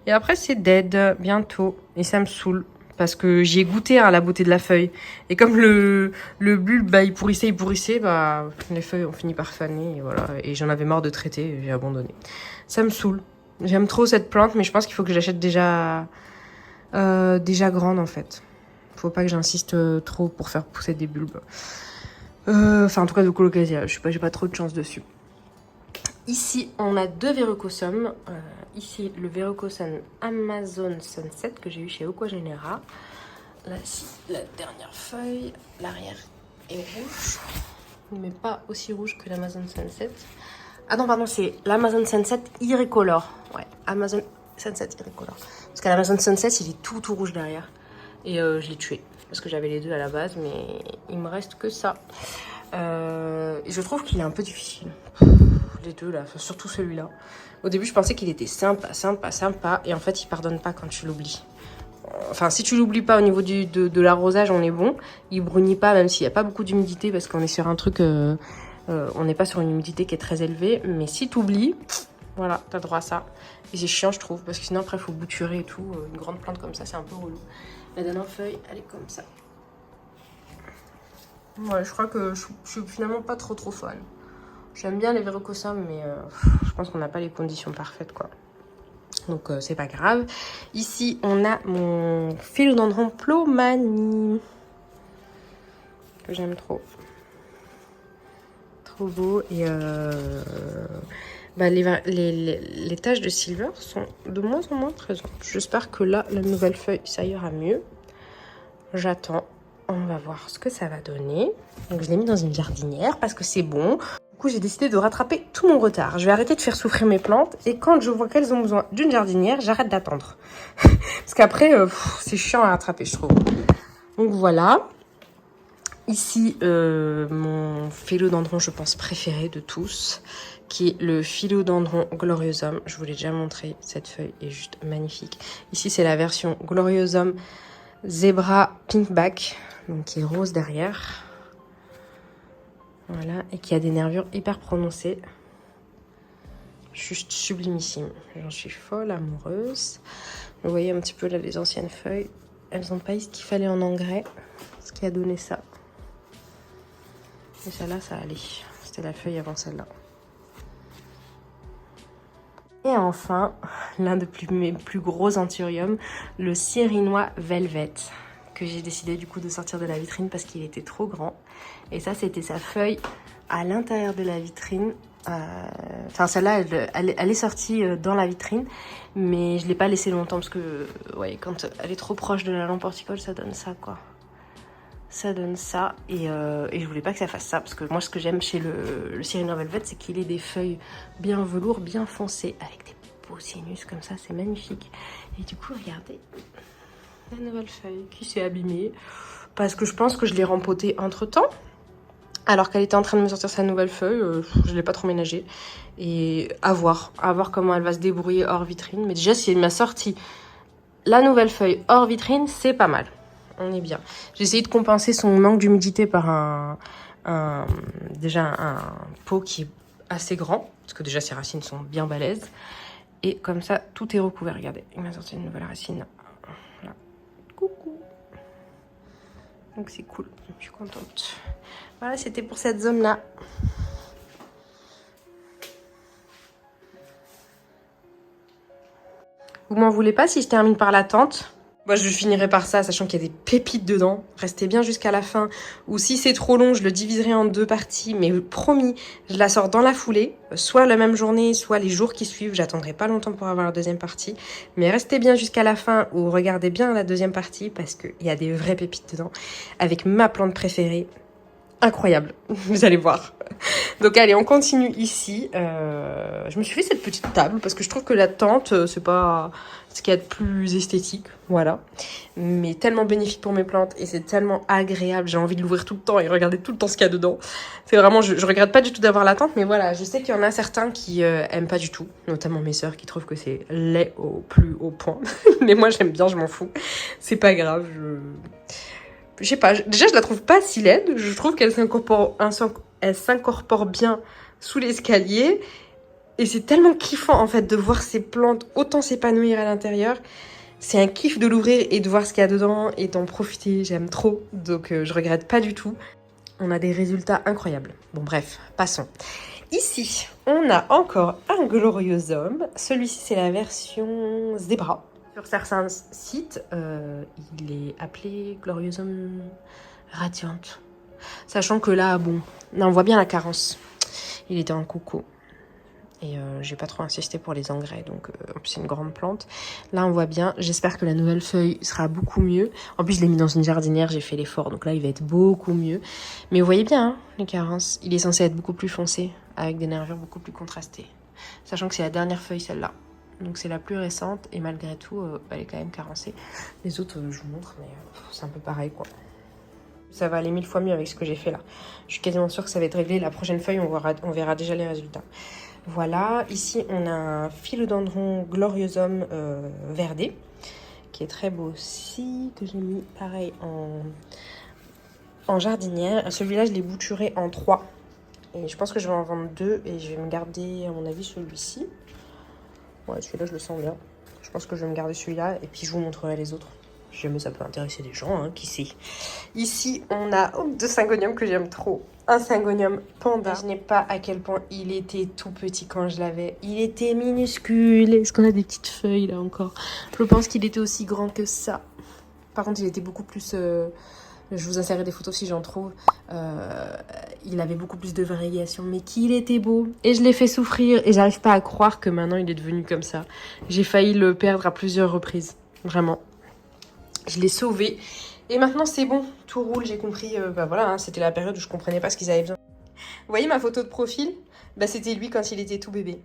Et après, c'est dead bientôt. Et ça me saoule. Parce que j'y ai goûté à la beauté de la feuille. Et comme le bulbe, bah, il pourrissait, bah, les feuilles ont fini par faner. Et voilà. Et j'en avais marre de traiter, j'ai abandonné. Ça me saoule. J'aime trop cette plante, mais je pense qu'il faut que je l'achète déjà grande, en fait. Faut pas que j'insiste trop pour faire pousser des bulbes. Enfin, en tout cas, de colocasia. J'ai pas trop de chance dessus. Ici, on a 2 verrucosums. Ici, le verrucosum Amazon Sunset que j'ai eu chez Aquagenera. Là, ici, la dernière feuille. L'arrière est rouge, mais pas aussi rouge que l'Amazon Sunset. Ah non, pardon, c'est l'Amazon Sunset Irrecolor. Ouais, Amazon Sunset Irrecolor. Parce qu'à l'Amazon Sunset, il est tout rouge derrière. Et je l'ai tué. Parce que j'avais les 2 à la base, mais il me reste que ça. Et je trouve qu'il est un peu difficile. Les 2 là, enfin, surtout celui-là. Au début, je pensais qu'il était sympa. Et en fait, il pardonne pas quand tu l'oublies. Enfin, si tu l'oublies pas au niveau de l'arrosage, on est bon. Il brunit pas, même s'il n'y a pas beaucoup d'humidité, parce qu'on est sur un truc... on n'est pas sur une humidité qui est très élevée. Mais si tu oublies, voilà, t'as droit à ça. Et c'est chiant, je trouve, parce que sinon, après, il faut bouturer et tout. Une grande plante comme ça, c'est un peu relou. La dernière feuille, elle est comme ça. Ouais, je crois que je suis finalement pas trop fan. J'aime bien les verrucosums, mais je pense qu'on n'a pas les conditions parfaites, quoi. Donc, c'est pas grave. Ici, on a mon philodendron Plomanie. Que j'aime trop. Trop beau. Et bah, les taches de silver sont de moins en moins présentes. J'espère que là, la nouvelle feuille, ça ira mieux. J'attends. On va voir ce que ça va donner. Donc, je l'ai mis dans une jardinière parce que c'est bon. Du coup, j'ai décidé de rattraper tout mon retard. Je vais arrêter de faire souffrir mes plantes. Et quand je vois qu'elles ont besoin d'une jardinière, j'arrête d'attendre. Parce qu'après, c'est chiant à rattraper, je trouve. Donc, voilà. Ici, mon philodendron, je pense, préféré de tous, qui est le philodendron gloriosum. Je vous l'ai déjà montré, cette feuille est juste magnifique. Ici, c'est la version gloriosum zebra pinkback, donc qui est rose derrière. Voilà, et qui a des nervures hyper prononcées. Juste sublimissime. J'en suis folle amoureuse. Vous voyez un petit peu là les anciennes feuilles. Elles n'ont pas eu ce qu'il fallait en engrais, ce qui a donné ça. Et celle-là, ça allait. C'était la feuille avant celle-là. Et enfin, l'un de mes plus gros anthuriums, le Sirinois Velvet, que j'ai décidé du coup de sortir de la vitrine parce qu'il était trop grand. Et ça, c'était sa feuille à l'intérieur de la vitrine. Enfin, celle-là, elle est sortie dans la vitrine, mais je ne l'ai pas laissée longtemps parce que, ouais, quand elle est trop proche de la lampe horticole, ça donne ça, quoi. Ça donne ça, et je voulais pas que ça fasse ça, parce que moi, ce que j'aime chez le Sirinois Velvet, c'est qu'il ait des feuilles bien velours, bien foncées, avec des beaux sinus comme ça, c'est magnifique. Et du coup, regardez, la nouvelle feuille qui s'est abîmée, parce que je pense que je l'ai rempotée entre-temps, alors qu'elle était en train de me sortir sa nouvelle feuille, je l'ai pas trop ménagée. Et à voir comment elle va se débrouiller hors vitrine. Mais déjà, si elle m'a sorti la nouvelle feuille hors vitrine, c'est pas mal. On est bien. J'ai essayé de compenser son manque d'humidité par déjà un pot qui est assez grand, parce que déjà ses racines sont bien balèzes. Et comme ça, tout est recouvert. Regardez, il m'a sorti une nouvelle racine. Là. Coucou. Donc c'est cool, je suis contente. Voilà, c'était pour cette zone-là. Vous m'en voulez pas si je termine par la tente? Moi, je finirai par ça, sachant qu'il y a des pépites dedans. Restez bien jusqu'à la fin. Ou si c'est trop long, je le diviserai en 2 parties. Mais promis, je la sors dans la foulée. Soit la même journée, soit les jours qui suivent. J'attendrai pas longtemps pour avoir la deuxième partie. Mais restez bien jusqu'à la fin ou regardez bien la deuxième partie parce qu'il y a des vraies pépites dedans. Avec ma plante préférée. Incroyable, vous allez voir. Donc allez, on continue ici. Je me suis fait cette petite table parce que je trouve que la tente, c'est pas ce qu'il y a de plus esthétique, voilà. Mais tellement bénéfique pour mes plantes et c'est tellement agréable. J'ai envie de l'ouvrir tout le temps et regarder tout le temps ce qu'il y a dedans. C'est vraiment, je regrette pas du tout d'avoir la tente, mais voilà, je sais qu'il y en a certains qui aiment pas du tout, notamment mes sœurs qui trouvent que c'est laid au plus haut point. Mais moi j'aime bien, je m'en fous. C'est pas grave, je sais pas, déjà je la trouve pas si laide, je trouve qu'elle s'incorpore bien sous l'escalier et c'est tellement kiffant en fait de voir ces plantes autant s'épanouir à l'intérieur. C'est un kiff de l'ouvrir et de voir ce qu'il y a dedans et d'en profiter, j'aime trop, donc je regrette pas du tout. On a des résultats incroyables. Bon bref, passons. Ici, on a encore un gloriosum, celui-ci c'est la version Zebra. Sur certains sites, il est appelé Gloriosum Radiante. Sachant que là, bon, on voit bien la carence. Il était en coco. Et j'ai pas trop insisté pour les engrais, donc c'est une grande plante. Là, on voit bien. J'espère que la nouvelle feuille sera beaucoup mieux. En plus, je l'ai mis dans une jardinière, j'ai fait l'effort, donc là, il va être beaucoup mieux. Mais vous voyez bien, hein, les carences. Il est censé être beaucoup plus foncé, avec des nervures beaucoup plus contrastées. Sachant que c'est la dernière feuille, celle-là. Donc c'est la plus récente et malgré tout, elle est quand même carencée. Les autres, je vous montre, mais c'est un peu pareil, quoi. Ça va aller 1000 fois mieux avec ce que j'ai fait là. Je suis quasiment sûre que ça va être réglé. La prochaine feuille, on verra déjà les résultats. Voilà, ici on a un philodendron gloriosum verdé, qui est très beau aussi, que j'ai mis pareil en jardinière. Celui-là, je l'ai bouturé en 3. Et je pense que je vais en vendre 2 et je vais me garder, à mon avis, celui-ci. Ouais, celui-là, je le sens bien. Je pense que je vais me garder celui-là et puis je vous montrerai les autres. Si jamais ça peut intéresser des gens, hein, qui sait. Ici, on a deux syngoniums que j'aime trop. Un syngonium panda. Je n'ai pas à quel point il était tout petit quand je l'avais. Il était minuscule. Est-ce qu'on a des petites feuilles là encore? Je pense qu'il était aussi grand que ça. Par contre, il était beaucoup plus... je vous insérerai des photos si j'en trouve. Il avait beaucoup plus de variations, mais qu'il était beau. Et je l'ai fait souffrir et j'arrive pas à croire que maintenant il est devenu comme ça. J'ai failli le perdre à plusieurs reprises. Vraiment. Je l'ai sauvé. Et maintenant c'est bon, tout roule, j'ai compris. Bah voilà, hein, c'était la période où je comprenais pas ce qu'ils avaient besoin. Vous voyez ma photo de profil? Bah c'était lui quand il était tout bébé.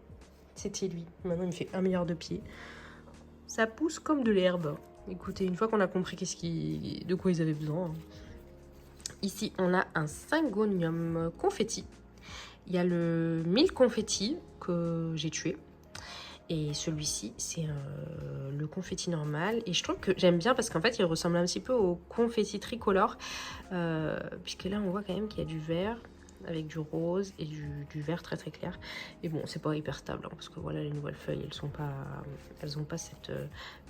C'était lui. Maintenant il me fait 1 milliard de pieds. Ça pousse comme de l'herbe. Écoutez, une fois qu'on a compris de quoi ils avaient besoin. Ici, on a un syngonium confetti. Il y a le 1000 confetti que j'ai tué. Et celui-ci, c'est le confetti normal. Et je trouve que j'aime bien parce qu'en fait, il ressemble un petit peu au confetti tricolore. Puisque là, on voit quand même qu'il y a du vert avec du rose et du vert très très clair. Et bon, c'est pas hyper stable. Hein, parce que voilà, les nouvelles feuilles, elles ont pas cette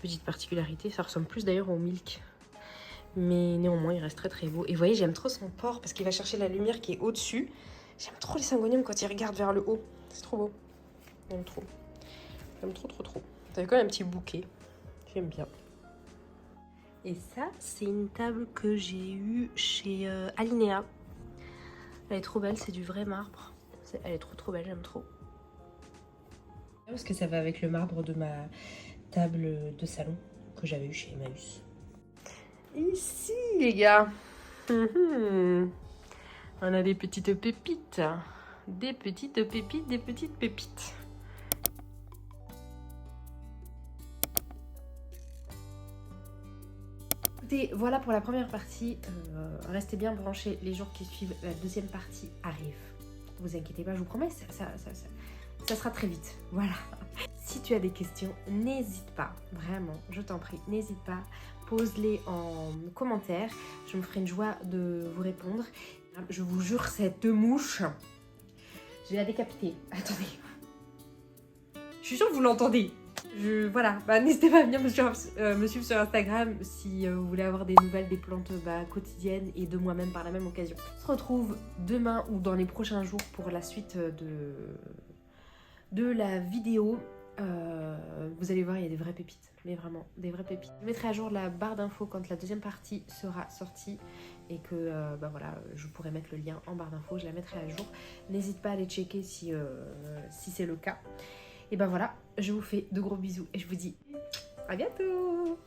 petite particularité. Ça ressemble plus d'ailleurs au milk. Mais néanmoins, il reste très très beau. Et vous voyez, j'aime trop son port parce qu'il va chercher la lumière qui est au-dessus. J'aime trop les syngoniums quand ils regardent vers le haut. C'est trop beau. J'aime trop. J'aime trop trop trop. T'as vu quand même un petit bouquet. J'aime bien. Et ça, c'est une table que j'ai eue chez Alinea. Elle est trop belle, c'est du vrai marbre. Elle est trop trop belle, j'aime trop. Parce que ça va avec le marbre de ma table de salon que j'avais eue chez Emmaüs. Ici, les gars. On a des petites pépites. Des petites pépites, des petites pépites. Écoutez, voilà pour la première partie. Restez bien branchés les jours qui suivent. La deuxième partie arrive. Vous inquiétez pas, je vous promets, ça sera très vite. Voilà. Si tu as des questions, n'hésite pas. Vraiment, je t'en prie, n'hésite pas. Pose-les en commentaire. Je me ferai une joie de vous répondre. Je vous jure, cette mouche, Je vais la décapiter. Attendez. Je suis sûre que vous l'entendez. Voilà, n'hésitez pas à venir me suivre sur Instagram si vous voulez avoir des nouvelles des plantes quotidiennes et de moi-même par la même occasion. On se retrouve demain ou dans les prochains jours pour la suite de la vidéo. Vous allez voir, il y a des vraies pépites, mais vraiment des vraies pépites. Je mettrai à jour la barre d'infos quand la deuxième partie sera sortie et que voilà, je pourrai mettre le lien en barre d'infos, je la mettrai à jour. N'hésite pas à aller checker si c'est le cas. Et voilà, je vous fais de gros bisous et je vous dis à bientôt.